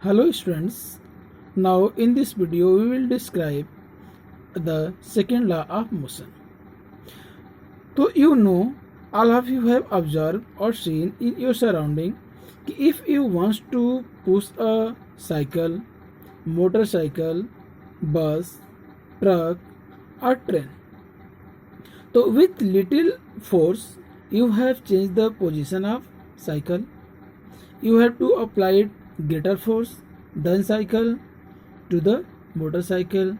Hello students, now in this video we will describe the second law of motion. So all of you have observed or seen in your surrounding if you want to push a cycle, motorcycle, bus, truck or train. So with little force you have changed the position of cycle. You have to apply greater force than cycle to the motorcycle,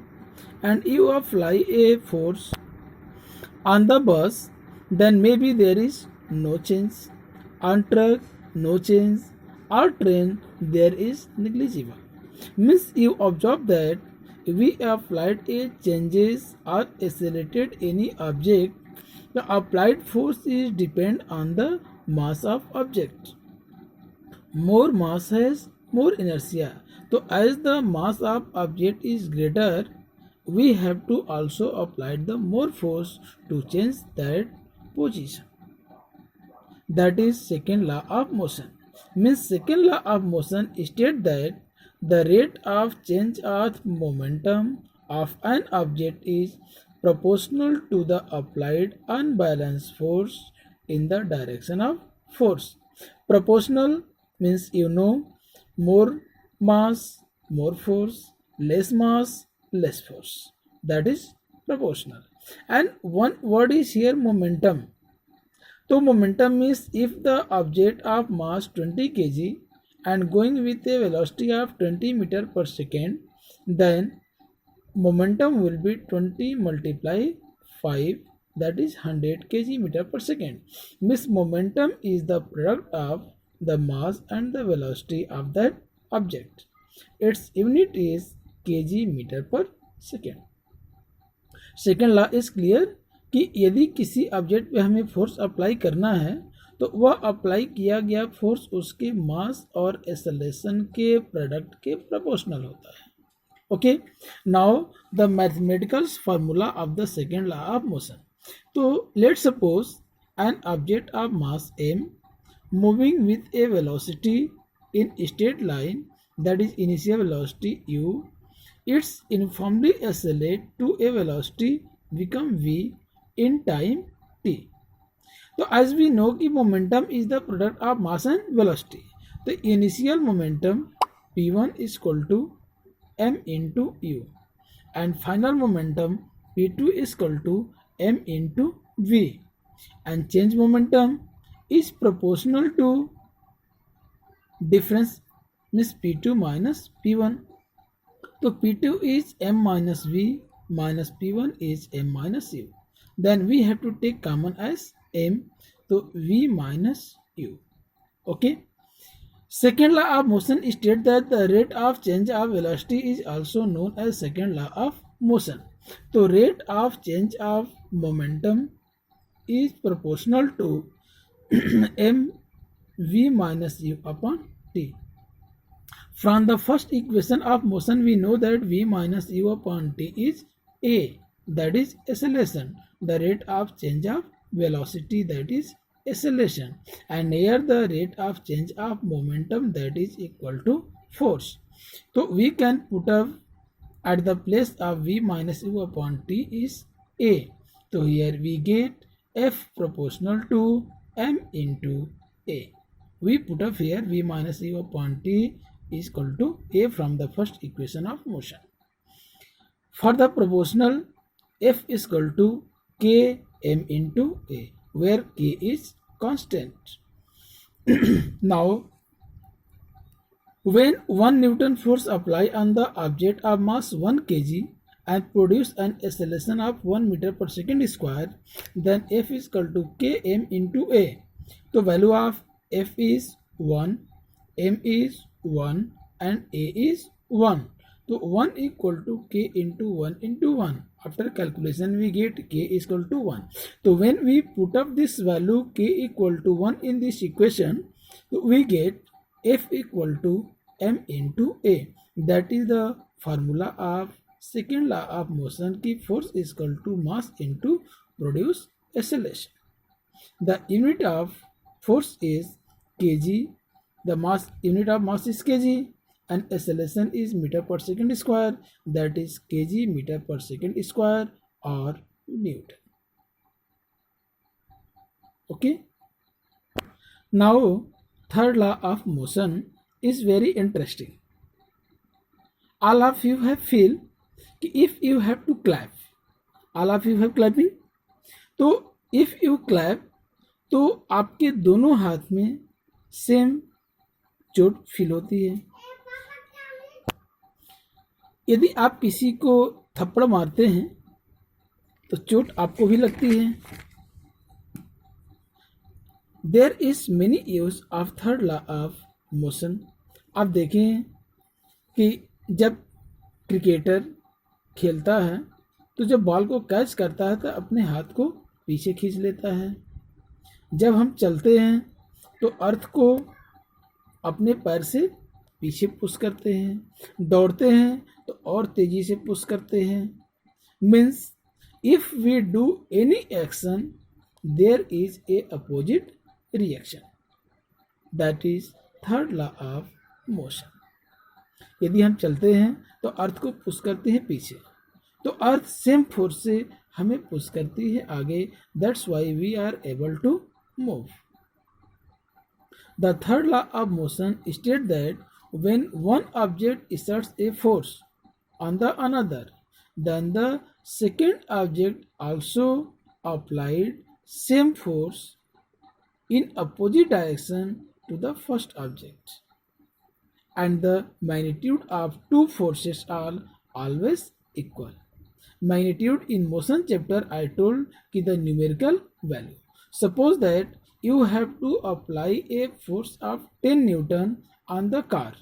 and you apply a force on the bus, then maybe there is no change. On truck, no change. On train, there is negligible. Means you observe that we applied a changes or accelerated any object, the applied force is depend on the mass of object. More mass has more inertia. So as the mass of object is greater, we have to also apply the more force to change that position. That is second law of motion. Means second law of motion states that the rate of change of momentum of an object is proportional to the applied unbalanced force in the direction of force. Proportional means more mass, more force, less mass, less force. That is proportional. And one word is here momentum. So momentum means if the object of mass 20 kg and going with a velocity of 20 meter per second, then momentum will be 20 multiply 5, that is 100 kg meter per second. Means momentum is the product of the mass and the velocity of that object. Its unit is kg meter per second. Second law is clear कि यदि किसी object पे हमें force apply करना है तो वह apply किया गया फोर्स उसके मास और एक्सेलरेशन के प्रोडक्ट के प्रोपोर्शनल होता है. Okay, now the mathematical formula of the second law of motion. तो let suppose an object of mass m moving with a velocity in straight line, that is initial velocity u, its uniformly accelerate to a velocity become v in time t. तो as we know कि momentum is the product of mass and velocity, तो initial momentum p1 is equal to m into u and final momentum p2 is equal to m into v, and change momentum is proportional to difference means p2 minus p1. तो p2 is m minus v minus p1 is m minus u. Then we have to take common as m, तो v minus u. Okay. Second law of motion states that the rate of change of velocity is also known as second law of motion. तो rate of change of momentum is proportional to m v minus u upon t. From the first equation of motion, we know that v minus u upon t is a, that is acceleration, the rate of change of velocity, that is acceleration, and here the rate of change of momentum, that is equal to force. So we can put up at the place of v minus u upon t is a. So here we get f proportional to m into a. We put up here v minus u upon t is equal to a from the first equation of motion. For the proportional, f is equal to k m into a, where k is constant. Now, when 1 Newton force apply on the object of mass 1 kg and produce an acceleration of 1 meter per second square, then f is equal to km into a. The value of f is 1, m is 1 and a is 1. So 1 equal to k into 1 into 1. After calculation we get k is equal to 1. So when we put up this value k equal to 1 in this equation, we get f equal to m into a. That is the formula of second law of motion की force is equal to mass into produce acceleration. The unit of force is kg, the mass unit of mass is kg, and acceleration is meter per second square, that is kg meter per second square or Newton. Okay. Now third law of motion is very interesting. All of you have feel कि if you have to clap, all of you have clapping, तो if you clap तो आपके दोनों हाथ में same चोट feel होती है। यदि आप किसी को थप्पड़ मारते हैं तो चोट आपको भी लगती है। There is many use of third law of motion. आप देखें कि जब क्रिकेटर खेलता है तो जब बॉल को कैच करता है तो अपने हाथ को पीछे खींच लेता है। जब हम चलते हैं तो अर्थ को अपने पैर से पीछे पुश करते हैं। दौड़ते हैं तो और तेजी से पुश करते हैं। Means if we do any action there is a opposite reaction, that is third law of motion. यदि हम चलते हैं तो अर्थ को पुश करते हैं पीछे, तो अर्थ सेम फोर्स से हमें पुश करती है आगे। That's why we are able to move. The third law of motion states that when one object exerts a force on the another, then the second object also applied same force in opposite direction to the first object, and the magnitude of two forces are always equal. Magnitude in motion chapter I told ki the numerical value. Suppose that you have to apply a force of 10 Newton on the car.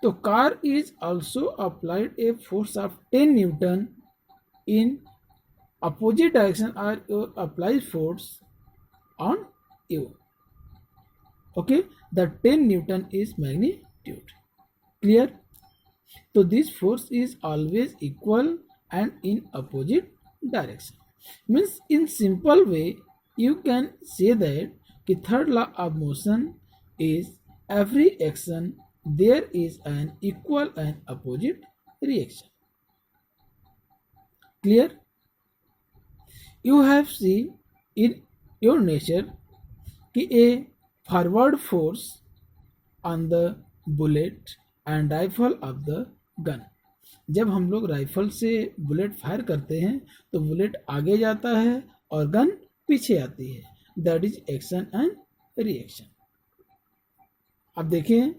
So car is also applied a force of 10 Newton in opposite direction or you apply force on you. Okay, the 10 Newton is magnitude. Clear? So this force is always equal and in opposite direction. Means in simple way you can say that the third law of motion is every action there is an equal and opposite reaction. Clear? You have seen in your nature कि a forward force on the bullet and rifle of the gun. जब हम लोग rifle से bullet fire करते हैं तो bullet आगे जाता है और गन पीछे आती है। That is action and reaction. अब देखें,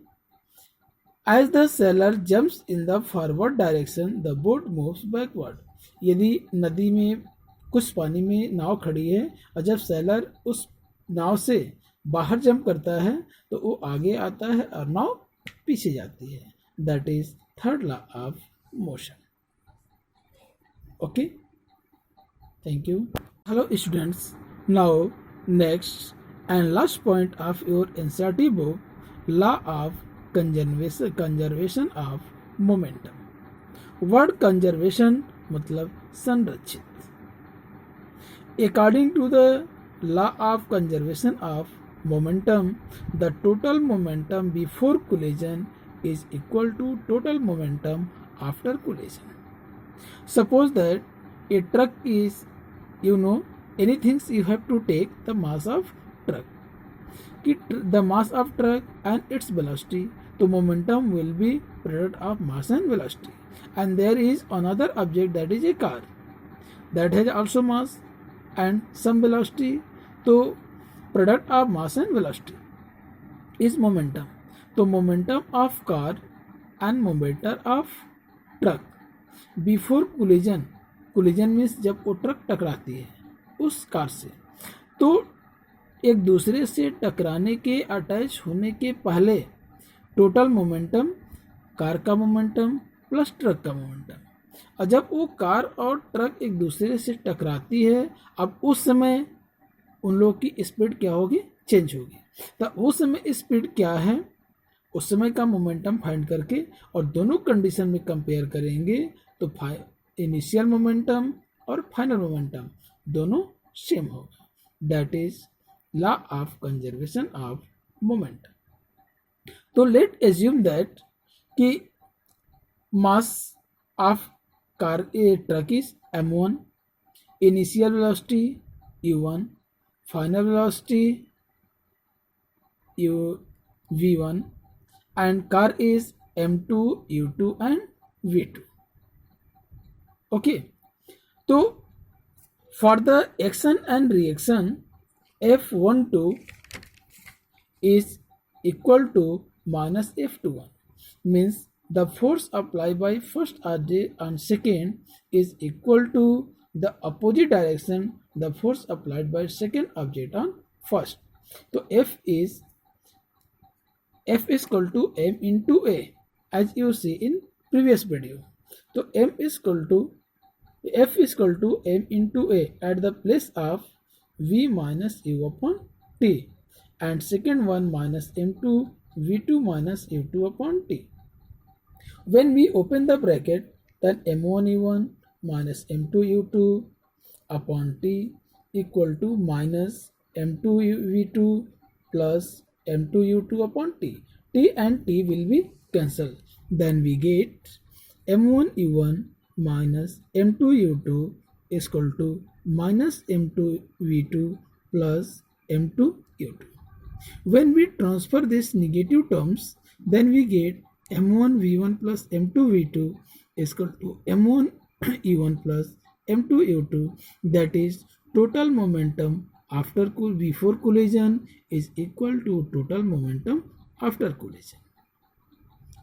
as the sailor jumps in the forward direction the boat moves backward. यदि नदी में कुछ पानी में नाव खड़ी है और जब सेलर उस नाव से बाहर जंप करता है तो वो आगे आता है और नाव पीछे जाती है। That is third law of motion. Okay, thank you. Hello students, now next and last point of your NCERT book, law of conservation of momentum. Word conservation मतलब संरक्षित। According to the law of conservation of momentum, the total momentum before collision is equal to total momentum after collision. Suppose that a truck is, anything you have to take the mass of truck. The mass of truck and its velocity, so momentum will be product of mass and velocity. And there is another object that is a car that has also mass and some velocity. So product of mass and velocity is momentum. So momentum of car and momentum of truck before collision. Collision means जब वो truck टकराती है उस car से, तो एक दूसरे से टकराने के अटैच होने के पहले टोटल मोमेंटम कार का मोमेंटम प्लस ट्रक का मोमेंटम। और जब वो कार और ट्रक एक दूसरे से टकराती है, अब उस समय उन लोग की स्पीड क्या होगी, चेंज होगी। तो उस समय स्पीड क्या है, उस समय का मोमेंटम फाइंड करके और दोनों कंडीशन में कंपेयर करेंगे तो इनिशियल मोमेंटम और फाइनल मोमेंटम दोनों सेम होगा। That is law of conservation of momentum. तो लेट एज्यूम दैट कि mass of car a truck is m1, initial velocity u1, final velocity v1, and car is m2, u2 and v2. Okay, so for the action and reaction, F12 is equal to minus F21, means the force applied by first object on second is equal to the opposite direction the force applied by second object on first. So F is equal to m into a, as you see in previous video. So F is equal to m into a at the place of v minus u upon t, and second one minus m2 v2 minus u2 upon t. When we open the bracket, then m1 u1 minus m2 u2 upon t equal to minus m2 v2 plus m2 u2 upon t. T and t will be cancelled. Then we get m1 u1 minus m2 u2 is equal to minus m2 v2 plus m2 u2. When we transfer these negative terms, then we get m1 v1 plus m2 v2 is equal to m1 e1 plus m2 u2, that is total momentum after before collision is equal to total momentum after collision.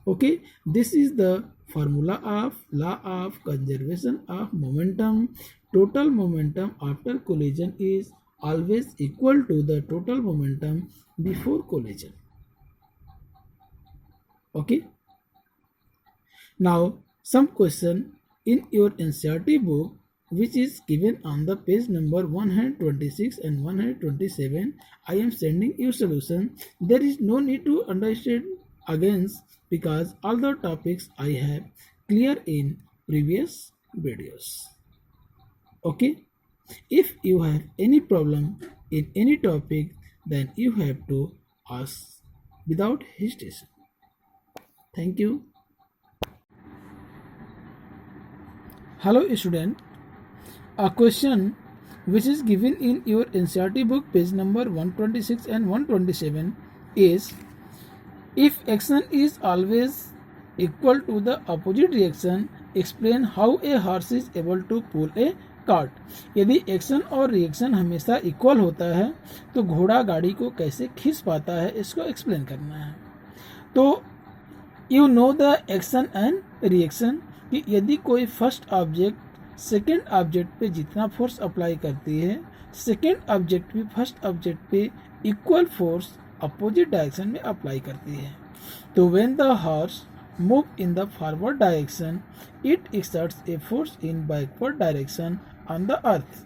Okay, this is the formula of law of conservation of momentum. Total momentum after collision is always equal to the total momentum before collision. Okay, now some question in your NCERT book, which is given on the page number 126 and 127. I am sending you solution. There is no need to understand against, because all the topics I have clear in previous videos. Okay, if you have any problem in any topic, then you have to ask without hesitation. Thank you. Hello student, a question which is given in your NCERT book page number 126 and 127 is, if action is always equal to the opposite reaction, explain how a horse is able to pull a cart. यदि action और reaction हमेशा equal होता है तो घोड़ा गाड़ी को कैसे खींच पाता है, इसको एक्सप्लेन करना है. तो you know the action and reaction, कि यदि कोई फर्स्ट ऑब्जेक्ट सेकेंड ऑब्जेक्ट पे जितना फोर्स अप्लाई करती है, सेकेंड ऑब्जेक्ट भी फर्स्ट ऑब्जेक्ट पे इक्वल फोर्स अपोजिट डायरेक्शन में अप्लाई करती है. तो when the horse move in the forward direction, it exerts a force in backward direction on the earth.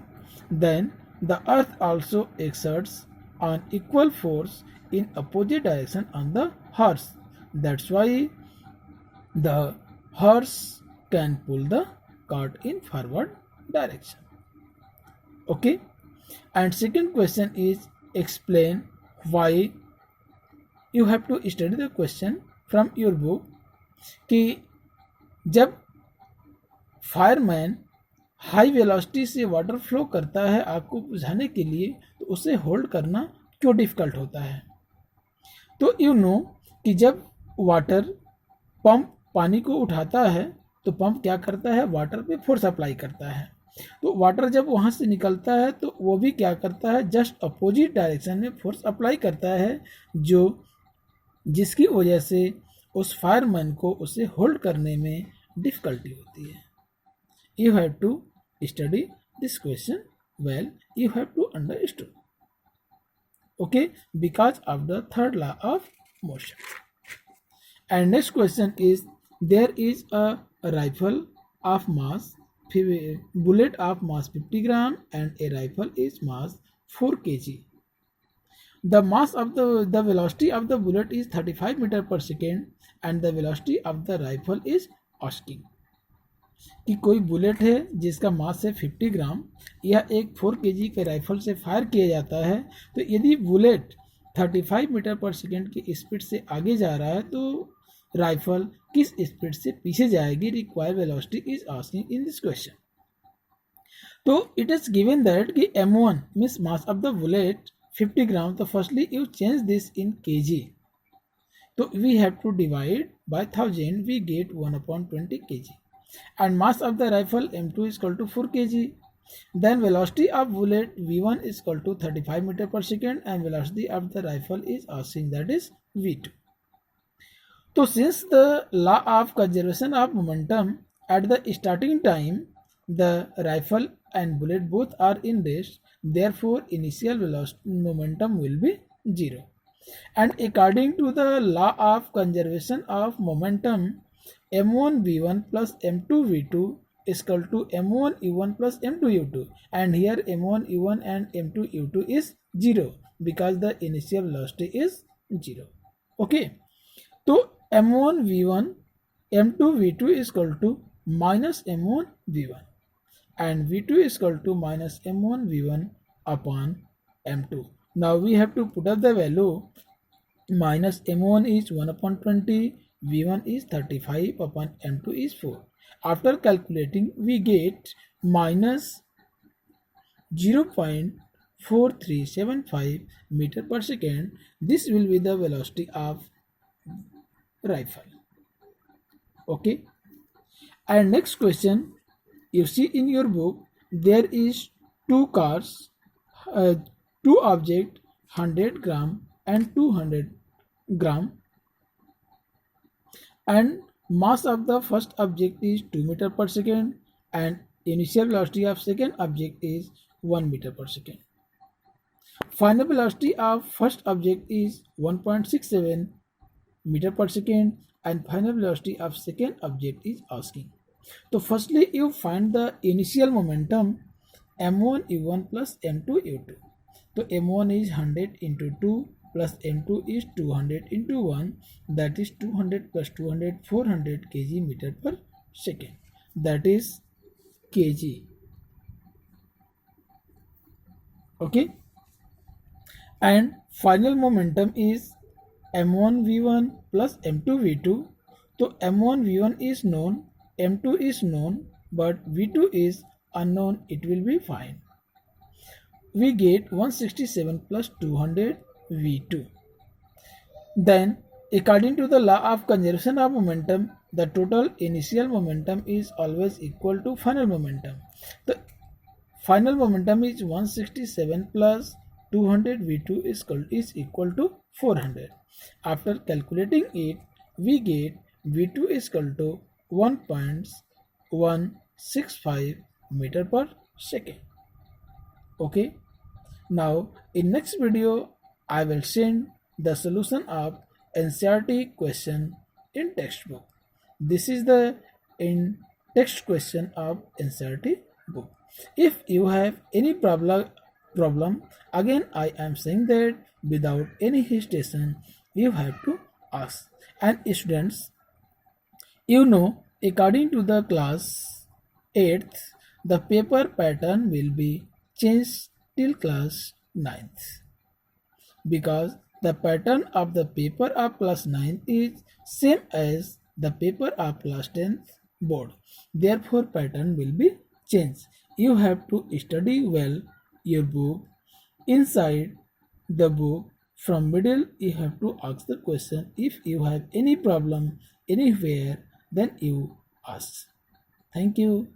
Then the earth also exerts an equal force in opposite direction on the horse. That's why the horse can pull the cart in forward direction. Okay, and second question is, explain why. You have to study the question from your book कि जब fireman high velocity से water flow करता है आग को बुझाने के लिए, तो उसे होल्ड करना क्यों डिफ़िकल्ट होता है. तो यू नो कि जब वाटर पंप पानी को उठाता है तो पंप क्या करता है, वाटर पे फोर्स अप्लाई करता है. तो वाटर जब वहाँ से निकलता है तो वो भी क्या करता है, जस्ट अपोजिट डायरेक्शन में फोर्स अप्लाई करता है, जिसकी वजह से उस फायरमैन को उसे होल्ड करने में डिफ़िकल्टी होती है. You have to study this question well. You have to understand. Okay, because of the third law of motion. And next question is, there is a rifle of mass, bullet of mass 50 gram and a rifle is mass 4 kg. The mass of the velocity of the bullet is 35 meter per second and the velocity of the rifle is asking. कि कोई bullet है जिसका मास है 50 ग्राम, यह एक 4 kg के rifle से fire किया जाता है. तो यदि बुलेट 35 मीटर पर सेकेंड की स्पीड से आगे जा रहा है तो राइफल किस स्पीड से पीछे जाएगी, required velocity is asking in this question. तो इट इज गिवन दैट कि m1 means mass of the bullet 50 gram. तो firstly you change this in kg. तो we have to divide by 1000, we get 1/20 kg. And mass of the rifle m2 is equal to 4 kg. Then velocity of bullet v1 is equal to 35 meter per second, and velocity of the rifle is asking, that is v2. So since the law of conservation of momentum, at the starting time the rifle and bullet both are in rest, therefore initial velocity momentum will be 0. And according to the law of conservation of momentum, m1 v1 plus m2 v2 is equal to m1 u1 plus m2 u2, and here m1 u1 and m2 u2 is 0 because the initial velocity is 0. Okay, so m1 v1 m2 v2 is equal to minus m1 v1, and v2 is equal to minus m1 v1 upon m2. Now we have to put up the value. Minus m1 is 1/20, v1 is 35 upon m2 is 4. After calculating, we get minus 0.4375 meter per second. This will be the velocity of rifle. Okay. And next question, you see in your book there is two cars, two object 100 gram and 200 gram, and mass of the first object is 2 meter per second, and initial velocity of second object is 1 meter per second. Final velocity of first object is 1.67 meter per second, and final velocity of second object is asking. So firstly you find the initial momentum m1 u1 plus m2 u2. So m1 is 100 into 2 plus m2 is 200 into 1, that is 200 plus 200 400 kg meter per second, that is kg. Okay, and final momentum is m1 v1 plus m2 v2. So m1 v1 is known, m2 is known, but v2 is unknown. It will be fine. We get 167 plus 200 v2. Then according to the law of conservation of momentum, the total initial momentum is always equal to final momentum. The final momentum is 167 plus 200 v2 is equal to 400. After calculating it, we get v2 is equal to 1.165 meter per second. Okay, now in next video I will send the solution of NCERT question in textbook. This is the in text question of NCERT book. If you have any problem, again I am saying that without any hesitation you have to ask. And students, you know, according to the class 8th, the paper pattern will be changed till class 9th, because the pattern of the paper of class 9 is same as the paper of class 10th board. Therefore pattern will be changed. You have to study well your book. Inside the book, from middle you have to ask the question. If you have any problem anywhere, then you ask. Thank you.